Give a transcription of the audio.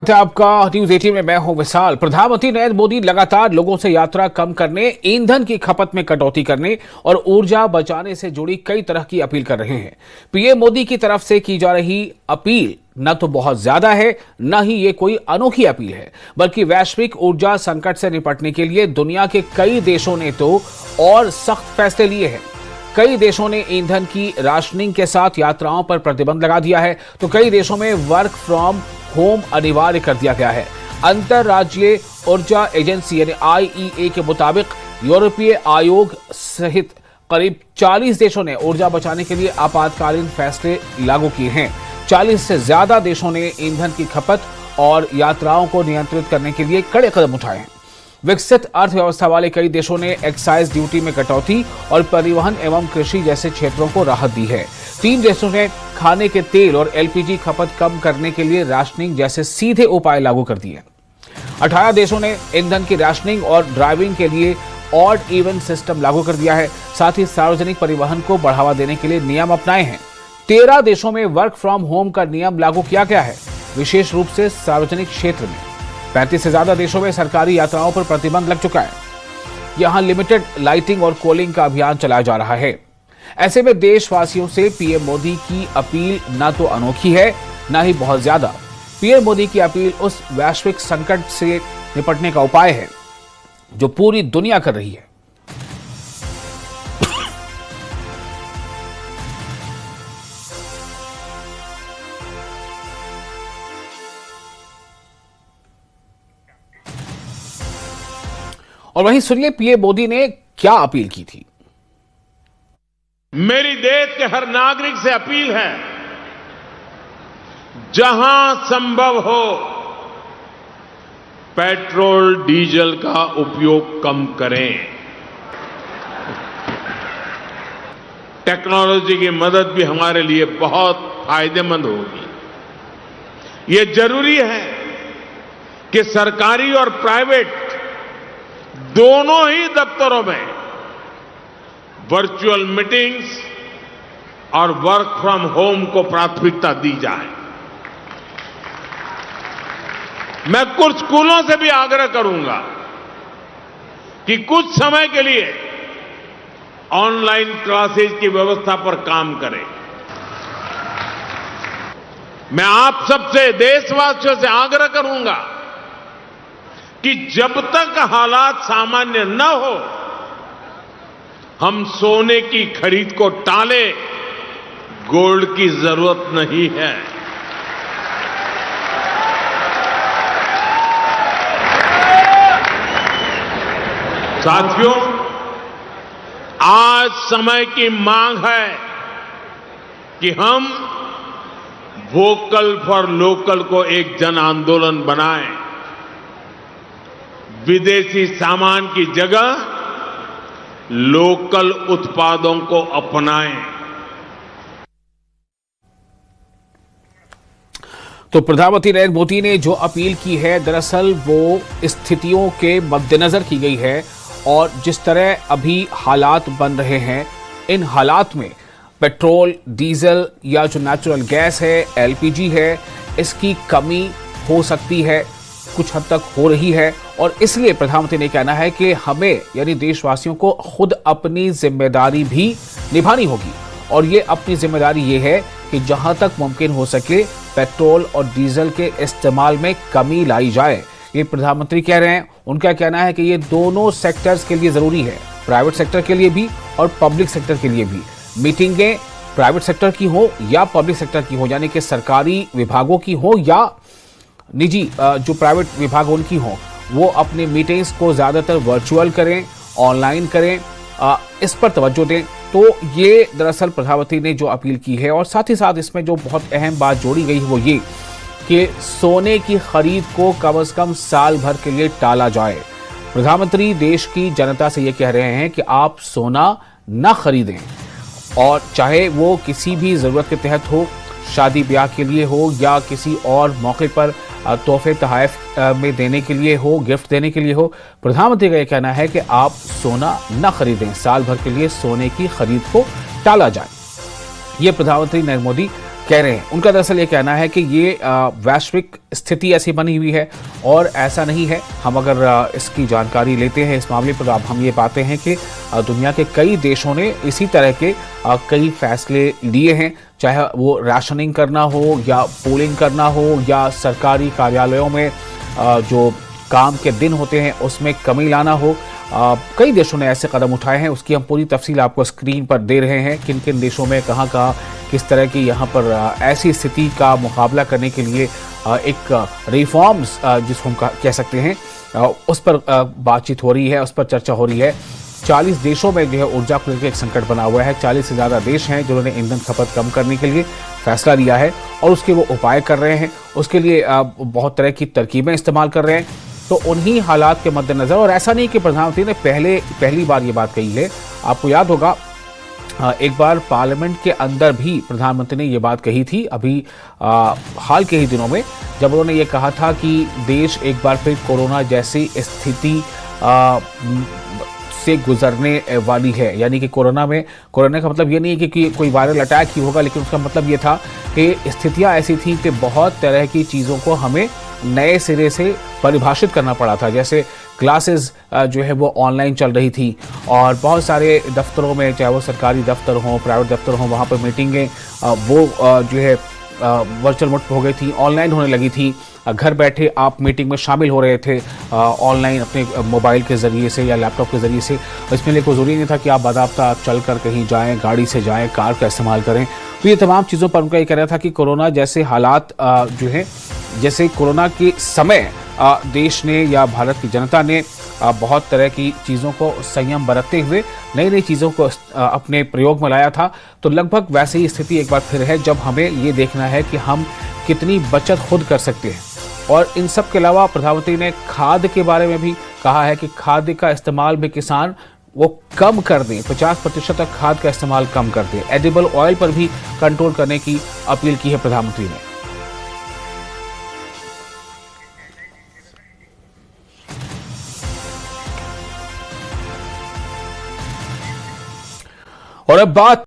आपका न्यूज 18 में मैं हूं विशाल। प्रधानमंत्री नरेंद्र मोदी लगातार लोगों से यात्रा कम करने, ईंधन की खपत में कटौती करने और ऊर्जा बचाने से जुड़ी कई तरह की अपील कर रहे हैं। पीएम मोदी की तरफ से की जा रही अपील न तो बहुत ज्यादा है, न ही ये कोई अनोखी अपील है, बल्कि वैश्विक ऊर्जा संकट से निपटने के लिए दुनिया के कई देशों ने तो और सख्त फैसले लिए हैं। कई देशों ने ईंधन की राशनिंग के साथ यात्राओं पर प्रतिबंध लगा दिया है, तो कई देशों में वर्क फ्रॉम होम अनिवार्य कर दिया गया है। अंतरराज्यीय ऊर्जा एजेंसी यानी आईईए के मुताबिक यूरोपीय आयोग सहित करीब 40 देशों ने ऊर्जा बचाने के लिए आपातकालीन फैसले लागू किए हैं। 40 से ज्यादा देशों ने ईंधन की खपत और यात्राओं को नियंत्रित करने के लिए कड़े कदम उठाए हैं। विकसित अर्थव्यवस्था वाले कई देशों ने एक्साइज ड्यूटी में कटौती और परिवहन एवं कृषि जैसे क्षेत्रों को राहत दी है। 3 देशों ने खाने के तेल और एलपीजी खपत कम करने के लिए राशनिंग जैसे सीधे उपाय लागू कर दिए। 18 देशों ने ईंधन की राशनिंग और ड्राइविंग के लिए ऑड इवन सिस्टम लागू कर दिया है। साथ ही सार्वजनिक परिवहन को बढ़ावा देने के लिए नियम अपनाए हैं। 13 देशों में वर्क फ्रॉम होम का नियम लागू किया गया है, विशेष रूप से सार्वजनिक क्षेत्र में। 35 से ज्यादा देशों में सरकारी यात्राओं पर प्रतिबंध लग चुका है। यहां लिमिटेड लाइटिंग और कूलिंग का अभियान चलाया जा रहा है। ऐसे में देशवासियों से पीएम मोदी की अपील न तो अनोखी है, न ही बहुत ज्यादा। पीएम मोदी की अपील उस वैश्विक संकट से निपटने का उपाय है जो पूरी दुनिया कर रही है। और वहीं सुनिए पीएम मोदी ने क्या अपील की थी। मेरी देश के हर नागरिक से अपील है, जहां संभव हो पेट्रोल डीजल का उपयोग कम करें। टेक्नोलॉजी की मदद भी हमारे लिए बहुत फायदेमंद होगी। ये जरूरी है कि सरकारी और प्राइवेट दोनों ही दफ्तरों में वर्चुअल मीटिंग्स और वर्क फ्रॉम होम को प्राथमिकता दी जाए। मैं कुछ स्कूलों से भी आग्रह करूंगा कि कुछ समय के लिए ऑनलाइन क्लासेज की व्यवस्था पर काम करें। मैं आप सबसे, देशवासियों से आग्रह करूंगा कि जब तक हालात सामान्य न हो, हम सोने की खरीद को टालें। गोल्ड की जरूरत नहीं है। साथियों, आज समय की मांग है कि हम वोकल फॉर लोकल को एक जन आंदोलन बनाएं। विदेशी सामान की जगह लोकल उत्पादों को अपनाएं। तो प्रधानमंत्री नरेंद्र मोदी ने जो अपील की है, दरअसल वो स्थितियों के मद्देनजर की गई है और जिस तरह अभी हालात बन रहे हैं, इन हालात में पेट्रोल, डीजल या जो नेचुरल गैस है, एलपीजी है, इसकी कमी हो सकती है, कुछ हद तक हो रही है। और इसलिए प्रधानमंत्री ने कहना है कि हमें यानी देशवासियों को खुद अपनी जिम्मेदारी भी निभानी होगी। और ये अपनी जिम्मेदारी ये है कि जहां तक मुमकिन हो सके पेट्रोल और डीजल के इस्तेमाल में कमी लाई जाए। ये प्रधानमंत्री कह रहे हैं। उनका कहना है कि ये दोनों सेक्टर्स के लिए जरूरी है, प्राइवेट सेक्टर के लिए भी और पब्लिक सेक्टर के लिए भी। मीटिंगें प्राइवेट सेक्टर की हो या पब्लिक सेक्टर की हो, यानी कि सरकारी विभागों की हो या निजी जो प्राइवेट विभाग उनकी हो, वो अपनी मीटिंग्स को ज्यादातर वर्चुअल करें, ऑनलाइन करें, इस पर तवज्जो दें। तो ये दरअसल प्रधानमंत्री ने जो अपील की है। और साथ ही साथ इसमें जो बहुत अहम बात जोड़ी गई है वो ये कि सोने की खरीद को कम से कम साल भर के लिए टाला जाए। प्रधानमंत्री देश की जनता से ये कह रहे हैं कि आप सोना न खरीदें, और चाहे वो किसी भी जरूरत के तहत हो, शादी ब्याह के लिए हो या किसी और मौके पर तोहफे तोहफ में देने के लिए हो, गिफ्ट देने के लिए हो। प्रधानमंत्री का यह कहना है कि आप सोना न खरीदें, साल भर के लिए सोने की खरीद को टाला जाए। ये प्रधानमंत्री नरेंद्र मोदी कह रहे हैं। उनका दरअसल ये कहना है कि ये वैश्विक स्थिति ऐसी बनी हुई है और ऐसा नहीं है। हम अगर इसकी जानकारी लेते हैं इस मामले पर, अब हम ये पाते हैं कि दुनिया के कई देशों ने इसी तरह के कई फैसले लिए हैं, चाहे वो राशनिंग करना हो या पोलिंग करना हो या सरकारी कार्यालयों में जो काम के दिन होते हैं उसमें कमी लाना हो। कई देशों ने ऐसे कदम उठाए हैं, उसकी हम पूरी तफसील आपको स्क्रीन पर दे रहे हैं। किन किन देशों में कहाँ कहाँ किस तरह की यहाँ पर ऐसी स्थिति का मुकाबला करने के लिए एक रिफॉर्म्स जिसको हम कह सकते हैं उस पर बातचीत हो रही है, उस पर चर्चा हो रही है। 40 देशों में जो है ऊर्जा को लेकर एक संकट बना हुआ है। 40 से ज़्यादा देश हैं जिन्होंने ईंधन खपत कम करने के लिए फैसला लिया है और उसके वो उपाय कर रहे हैं, उसके लिए बहुत तरह की तरकीबें इस्तेमाल कर रहे हैं। तो उन्हीं हालात के मद्देनज़र, और ऐसा नहीं कि प्रधानमंत्री ने पहली बार ये बात कही है। आपको याद होगा एक बार पार्लियामेंट के अंदर भी प्रधानमंत्री ने ये बात कही थी, अभी हाल के ही दिनों में, जब उन्होंने ये कहा था कि देश एक बार फिर कोरोना जैसी स्थिति से गुजरने वाली है। यानी कि कोरोना का मतलब ये नहीं है कि कोई वायरल अटैक ही होगा, लेकिन उसका मतलब ये था कि स्थितियां ऐसी थी कि बहुत तरह की चीज़ों को हमें नए सिरे से परिभाषित करना पड़ा था। जैसे क्लासेस जो है वो ऑनलाइन चल रही थी और बहुत सारे दफ्तरों में, चाहे वो सरकारी दफ्तर हों, प्राइवेट दफ्तर हों, वहाँ पर मीटिंगें वो जो है वर्चुअल मोड पर हो गई थी, ऑनलाइन होने लगी थी। घर बैठे आप मीटिंग में शामिल हो रहे थे ऑनलाइन अपने मोबाइल के ज़रिए से या लैपटॉप के ज़रिए से। इसमें लिए कोई ज़रूरी नहीं था कि आप बाकायदा चल कर कहीं जाएं, गाड़ी से जाएं, कार का इस्तेमाल करें। तो ये तमाम चीज़ों पर उनका ये कह रहा था कि कोरोना जैसे हालात जो हैं, जैसे कोरोना के समय देश ने या भारत की जनता ने बहुत तरह की चीज़ों को संयम बरतते हुए नई नई चीज़ों को अपने प्रयोग में लाया था, तो लगभग वैसे ही स्थिति एक बार फिर है जब हमें ये देखना है कि हम कितनी बचत खुद कर सकते हैं। और इन सब के अलावा प्रधानमंत्री ने खाद के बारे में भी कहा है कि खाद का इस्तेमाल भी किसान वो कम कर दें, 50% तक खाद का इस्तेमाल कम कर दें। एडिबल ऑयल पर भी कंट्रोल करने की अपील की है प्रधानमंत्री ने। और अब बात